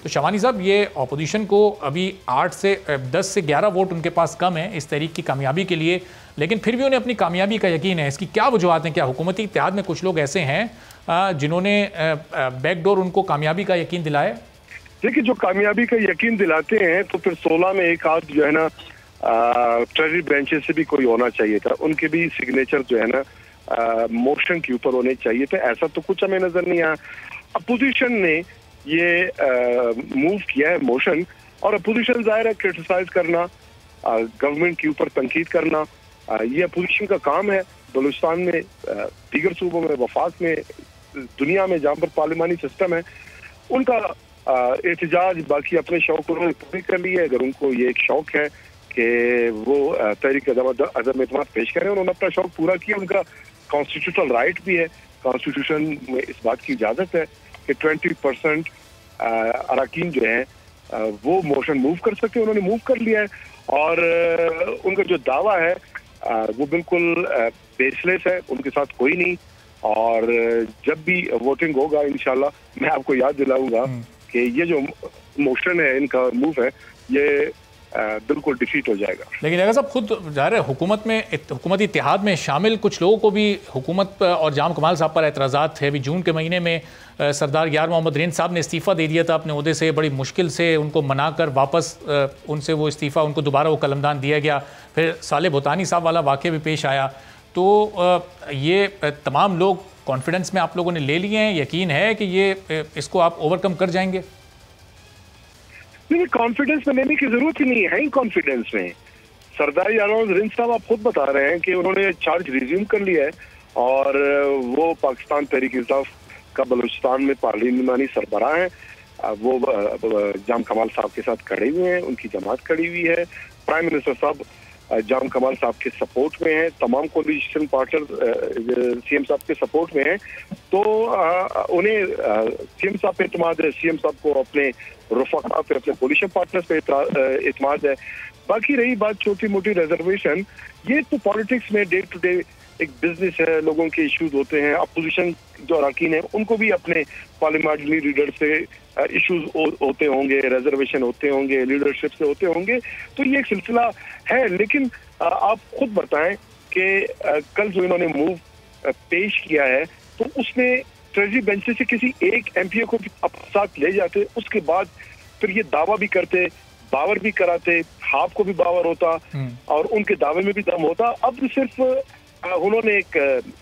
तो शवानी साहब, ये अपोजिशन को अभी 10 से 11 वोट उनके पास कम है इस तहरीक की कामयाबी के लिए, लेकिन फिर भी उन्हें अपनी कामयाबी का यकीन है। इसकी क्या वजूहत हैं? क्या हुकूमती इत्तेहाद में कुछ लोग ऐसे हैं जिन्होंने बैकडोर उनको कामयाबी का यकीन दिलाया? देखिए, जो कामयाबी का यकीन दिलाते हैं तो फिर 16 में एक आध जो है ना ट्रेजरी बेंचेस से भी कोई होना चाहिए था, उनके भी सिग्नेचर जो है ना मोशन के ऊपर होने चाहिए थे। ऐसा तो कुछ हमें नजर नहीं आया। अपोजिशन ने ये मूव किया है मोशन, और अपोजिशन जाहिर है क्रिटिसाइज करना, गवर्नमेंट के ऊपर तनकीद करना, ये अपोजिशन का काम है। बलूचिस्तान में, दीगर सूबों में, वफाक में, दुनिया में जहाँ पर पार्लिमानी सिस्टम है, उनका एहतजाज बाकी अपने शौक उन्होंने पूरी कर ली है। अगर उनको ये एक शौक है कि वो तहरीक अदम एतमाद पेश करें, उन्होंने अपना शौक पूरा किया। उनका कॉन्स्टिट्यूशनल राइट भी है, कॉन्स्टिट्यूशन में इस बात की इजाजत है कि 20% अरकान जो है वो मोशन मूव कर सकते हैं। उन्होंने मूव कर लिया है, और उनका जो दावा है वो बिल्कुल बेसलेस है, उनके साथ कोई नहीं। और जब भी वोटिंग होगा इंशाल्लाह मैं आपको याद दिलाऊंगा कि ये जो मोशन है, इनका मूव है, ये बिल्कुल डिफीट हो जाएगा। लेकिन अगर साहब खुद जाहिर है हुकूमती इत्तेहाद में शामिल कुछ लोगों को भी हुकूमत और जाम कमाल साहब पर एतराज़ात थे। अभी जून के महीने में सरदार यार मोहम्मद रेंज साहब ने इस्तीफ़ा दे दिया था अपने ओहदे से, बड़ी मुश्किल से उनको मनाकर वापस उनसे वो इस्तीफ़ा, उनको दोबारा वो कलमदान दिया गया। फिर साले भूतानी साहब वाला वाक़या भी पेश आया। तो ये तमाम लोग कॉन्फिडेंस में आप लोगों ने ले लिए हैं? यकीन है कि ये इसको आप ओवरकम कर जाएंगे? नहीं, कॉन्फिडेंस में लेने की जरूरत ही नहीं है। कॉन्फिडेंस में सरदार यार मोहम्मद रेंज साहब आप खुद बता रहे हैं कि उन्होंने चार्ज रिज्यूम कर लिया है, और वो पाकिस्तान तहरीक इंसाफ का बलूचिस्तान में पार्लिमानी सरबराह हैं। वो जाम कमाल साहब के साथ खड़े हुए हैं, उनकी जमात खड़ी हुई है। प्राइम मिनिस्टर साहब जाम कमाल साहब के सपोर्ट में हैं, तमाम कोलिशन पार्टनर सीएम साहब के सपोर्ट में हैं। तो उन्हें सीएम साहब पे एतमाद है, सीएम साहब को अपने रफाका पे, अपने कोलिशन पार्टनर्स पे एतमाद है। बाकी रही बात छोटी मोटी रिजर्वेशन, ये तो पॉलिटिक्स में डे टू डे एक बिजनेस है, लोगों के इश्यूज होते हैं। अपोजिशन जो अरकान है उनको भी अपने पार्लियामेंट्री लीडर से इश्यूज होते होंगे, रिजर्वेशन होते होंगे, लीडरशिप से होते होंगे। तो ये एक सिलसिला है। लेकिन आप खुद बताएं कि कल जो इन्होंने मूव पेश किया है, तो उसमें ट्रेजरी बेंचेस से किसी एक एमपीए को साथ ले जाते, उसके बाद फिर ये दावा भी करते, बावर भी कराते, हाफ को भी बावर होता और उनके दावे में भी दम होता। अब सिर्फ उन्होंने एक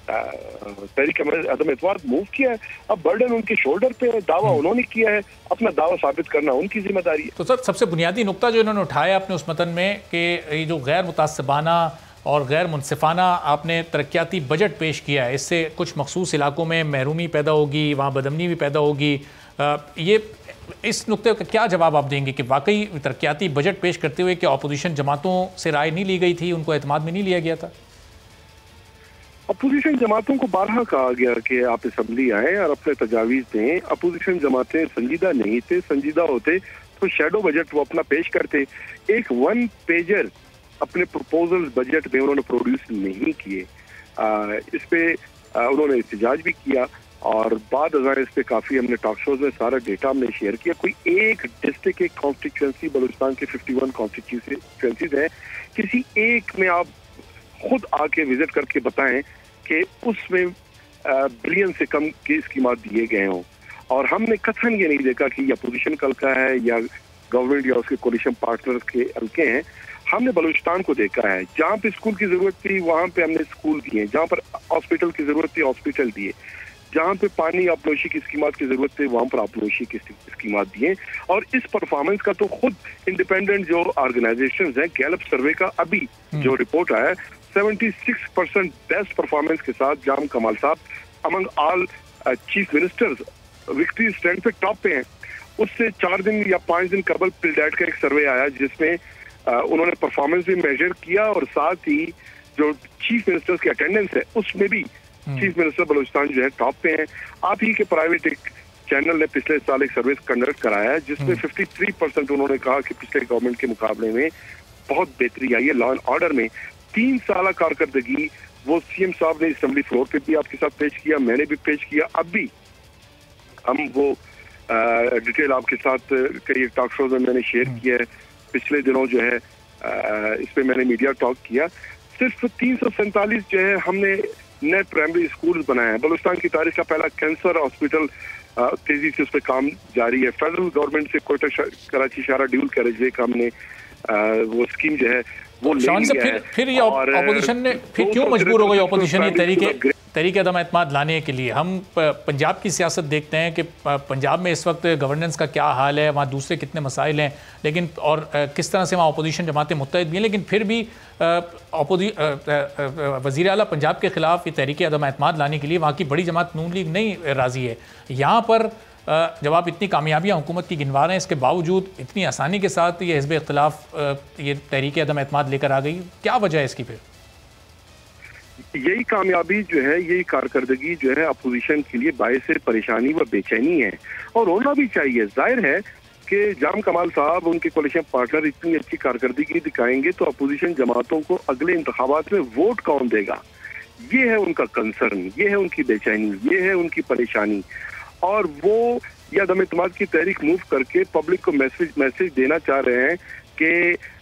तहरीक अदम एतमाद मूव किया है, अब बर्डन उनके शोल्डर पे है, दावा उन्होंने किया है, अपना दावा साबित करना उनकी जिम्मेदारी है। तो सर, सबसे बुनियादी नुक्ता जो इन्होंने उठाया अपने उस मतन में कि ये जो गैर मुतासिबाना और गैर मुनसिफाना आपने तरक्याती बजट पेश किया है, इससे कुछ मखसूस इलाकों में महरूमी पैदा होगी, वहाँ बदअमनी भी पैदा होगी। ये इस नुक्ते का क्या जवाब आप देंगे कि वाकई तरक्याती बजट पेश करते हुए क्या अपोजिशन जमातों से राय नहीं ली गई थी, उनको एतमाद में नहीं लिया गया था? अपोजिशन जमातों को बारहा कहा गया कि आप असम्बली आए और अपने तजावीज़ दें। अपोजिशन जमातें संजीदा नहीं थे, संजीदा होते तो शैडो बजट वो अपना पेश करते। एक 1 पेजर अपने प्रपोजल बजट में उन्होंने प्रोड्यूस नहीं किए। इस पे उन्होंने एहतजाज भी किया, और बाद अज़ां इस पे काफ़ी हमने टॉक शोज में सारा डेटा हमने शेयर किया। कोई एक डिस्ट्रिक्ट, एक कॉन्स्टिट्यूंसी, बलूचिस्तान के 51 कॉन्स्टिट्यूंसीज हैं, किसी एक में आप खुद आके विजिट करके बताएं कि उसमें बिलियन से कम के स्कीमात दिए गए हों। और हमने कथन ये नहीं देखा कि ये अपोजिशन का हल्का है या गवर्नमेंट या उसके कोलिशन पार्टनर्स के हल्के हैं। हमने बलूचिस्तान को देखा है, जहाँ पे स्कूल की जरूरत थी वहाँ पे हमने स्कूल दिए, जहाँ पर हॉस्पिटल की जरूरत थी हॉस्पिटल दिए, जहाँ पे पानी आबनोशी की स्कीमात की जरूरत थी वहाँ पर आबनोशी की स्कीमात दिए। और इस परफॉर्मेंस का तो खुद इंडिपेंडेंट जो ऑर्गेनाइजेशंस हैं, गैलप सर्वे का अभी जो रिपोर्ट आया है, 76% बेस्ट परफॉर्मेंस के साथ जाम कमाल साहब among all chief ministers victory stand पे टॉप पे हैं। उससे 4 दिन या 5 दिन कबल पिलडैट का एक सर्वे आया जिसमें उन्होंने परफॉर्मेंस भी मेजर किया, और साथ ही जो चीफ मिनिस्टर्स की अटेंडेंस है उसमें भी चीफ मिनिस्टर बलूचिस्तान जो है टॉप पे हैं। आप ही के प्राइवेट एक चैनल ने पिछले साल एक सर्वे कंडक्ट कराया है जिसमें 53% उन्होंने कहा कि पिछले गवर्नमेंट के मुकाबले में बहुत बेहतरी आई है लॉ एंड ऑर्डर में। 3 साल कारकर्दगी वो सीएम साहब ने असेंबली फ्लोर पे भी आपके साथ पेश किया, मैंने भी पेश किया। अब भी हम वो डिटेल आपके साथ कई टॉक शोज में मैंने शेयर किया है। पिछले दिनों जो है इस पे मैंने मीडिया टॉक किया। सिर्फ 347 जो है हमने नए प्राइमरी स्कूल बनाए हैं। बलूचिस्तान की तारीख का पहला कैंसर हॉस्पिटल तेजी से उस पर काम जारी है। फेडरल गवर्नमेंट से कोयटा कराची शारा ड्यूल कैरेजवे का हमने वो स्कीम जो है वो ले लिया है। फिर ये ऑपोजिशन ने फिर क्यों मजबूर हो गई ऑपोजिशन ये तरीके अदम एतमाद लाने के लिए? हम पंजाब की सियासत देखते हैं कि पंजाब में इस वक्त गवर्नेंस का क्या हाल है, वहाँ दूसरे कितने मसाइल हैं, लेकिन और किस तरह से वहाँ अपोजिशन जमातें मुत्तहिद भी हैं, लेकिन फिर भी वज़ीर आला पंजाब के ख़िलाफ़ ये तरीके अदम एतमाद लाने के लिए वहाँ की बड़ी जमात नून लीग नहीं राज़ी है। यहाँ पर जब आप इतनी कामयाबियाँ हुकूमत की गिनवा रहे हैं, इसके बावजूद इतनी आसानी के साथ ये हिज़्ब इख्तिलाफ़ ये तहरीक अदम एतमाद लेकर आ गई, क्या वजह है इसकी? फिर यही कामयाबी जो है, यही कारकर्दगी जो है अपोजिशन के लिए बायस परेशानी व बेचैनी है, और होना भी चाहिए। जाहिर है कि जाम कमाल साहब, उनके कोalition पार्टनर इतनी अच्छी कारकर्दगी दिखाएंगे तो अपोजिशन जमातों को अगले इंतखाबात में वोट कौन देगा? ये है उनका कंसर्न, ये है उनकी बेचैनी, ये है उनकी परेशानी। और वो या अदम एतमाद की तहरीक मूव करके पब्लिक को मैसेज देना चाह रहे हैं कि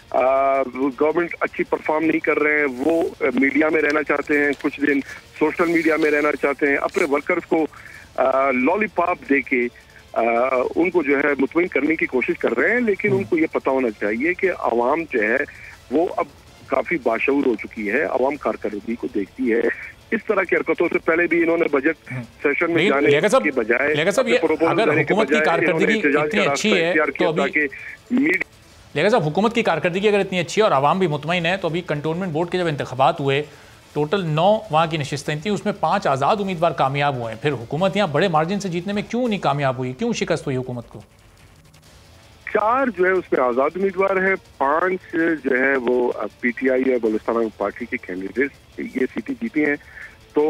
गवर्नमेंट अच्छी परफॉर्म नहीं कर रहे हैं। वो मीडिया में रहना चाहते हैं, कुछ दिन सोशल मीडिया में रहना चाहते हैं, अपने वर्कर्स को लॉलीपॉप दे के उनको जो है मुतमईन करने की कोशिश कर रहे हैं। लेकिन उनको ये पता होना चाहिए कि आवाम जो है वो अब काफी बाशऊर हो चुकी है, आवाम कारकर्दगी को देखती है। इस तरह की हरकतों से पहले भी इन्होंने बजट सेशन में जाने के बजाय अगर हुकूमत की कारकर्दगी इतनी अच्छी है तो अभी लेकिन साहब हुकूमत की कारकर्दगी अगर इतनी अच्छी है और आवाम भी मुतमईन है, तो अभी कंटोनमेंट बोर्ड के जब इंतखाबात हुए, टोटल 9 वहाँ की नशिस्तें थी, उसमें 5 आज़ाद उम्मीदवार कामयाब हुए हैं। फिर हुकूमत यहाँ बड़े मार्जिन से जीतने में क्यों नहीं कामयाब हुई, क्यों शिकस्त हुई हुकूमत को? 4 जो है उसमें आज़ाद उम्मीदवार है, 5 जो है वो PTI है, बलूचिस्तान पार्टी के कैंडिडेट ये सीटें जीती हैं। तो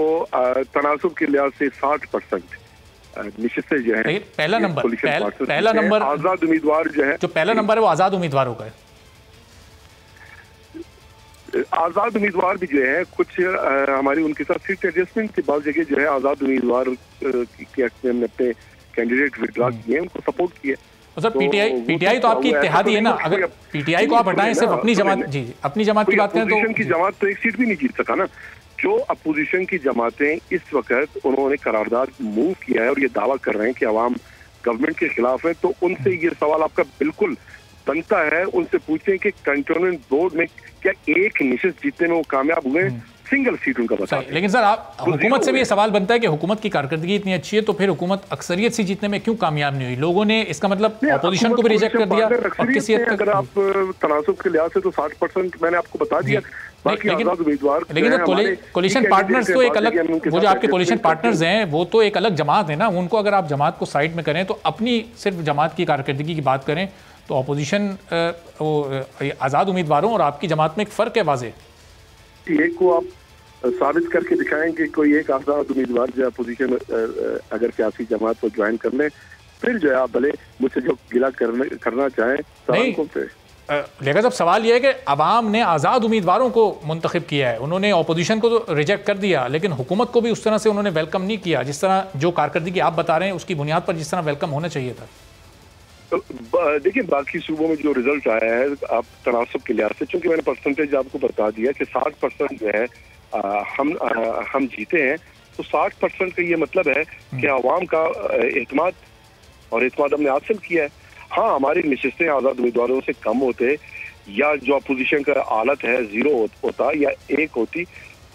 तनासुब के लिहाज से 60% निश्चित जो है पहला नंबर आजाद उम्मीदवार जो है, जो पहला नंबर है वो आजाद उम्मीदवारों का है। आजाद उम्मीदवार भी जो है कुछ हमारी उनके साथ सीट एडजस्टमेंट की बाद जगह जो है आजाद उम्मीदवार के अपने कैंडिडेट विड्रॉ किए, उनको सपोर्ट किया। सर पीटीआई तो आपकी इत्तेहादी है ना, अगर पीटीआई को आप हटाएं, सिर्फ अपनी जमात, जी अपनी जमात की बात करें तो की जमात तो एक सीट भी नहीं जीत सका ना। जो अपोजिशन की जमातें इस वक्त उन्होंने करारदाद मूव किया है और ये दावा कर रहे हैं कि अवाम गवर्नमेंट के खिलाफ है, तो उनसे ये सवाल आपका बिल्कुल बनता है, उनसे पूछें कि कंटोनमेंट बोर्ड में क्या एक निशिस्त जीतने में वो कामयाब हुए? सिंगल सीट उनका बता। लेकिन सर आप हुकूमत से भी ये सवाल बनता है कि हुकूमत की कारकर्दगी इतनी अच्छी है तो फिर हुकूमत अक्सरियत से जीतने में क्यों कामयाब नहीं हुई? लोगों ने इसका मतलब अपोजिशन को भी रिजेक्ट कर दिया। और किसी अगर आप तनासुब के लिहाज से तो 60% मैंने आपको बता दिया। लेकिन कोलिशन पार्टनर्स तो एक अलग, वो जो आपके कोलिशन पार्टनर्स हैं वो तो एक अलग जमात है ना, उनको अगर आप जमात को साइड में करें तो अपनी सिर्फ जमात की कारकर्दगी की बात करें तो अपोजिशन आज़ाद उम्मीदवारों और आपकी जमात में एक फ़र्क है वाज़ेह। एक को आप साबित करके दिखाएं कि कोई एक आज़ाद उम्मीदवार जो अपोजिशन अगर सियासी जमात को ज्वाइन कर ले, फिर जो है आप भले मुझसे जो गिला करना चाहें लेकिन जब सवाल यह है कि अवाम ने आज़ाद उम्मीदवारों को मुंतखब किया है, उन्होंने अपोजिशन को तो रिजेक्ट कर दिया, लेकिन हुकूमत को भी उस तरह से उन्होंने वेलकम नहीं किया जिस तरह जो कारकर्दगी आप बता रहे हैं उसकी बुनियाद पर जिस तरह वेलकम होना चाहिए था। देखिए बाकी सूबों में जो रिजल्ट आया है आप तनासुब के लिहाज से, चूंकि मैंने परसेंटेज आपको बता दिया कि 60% जो है हम जीते हैं, तो 60% का ये मतलब है कि अवाम का एतमाद और एतमाद हमने हासिल किया है। हाँ, हमारी नशिस्तें आज़ाद उम्मीदवारों से कम होते या जो अपोजिशन का हालत है 0 होता या 1 होती,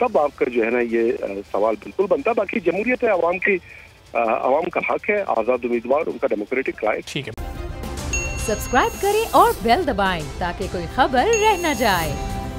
तब आपका जो है ना ये सवाल बिल्कुल बनता। बाकी जमहूरियत है, अवाम का हक है, आज़ाद उम्मीदवार उनका डेमोक्रेटिक राइट। ठीक है, सब्सक्राइब करें और बेल दबाएं ताकि कोई खबर रह न जाए।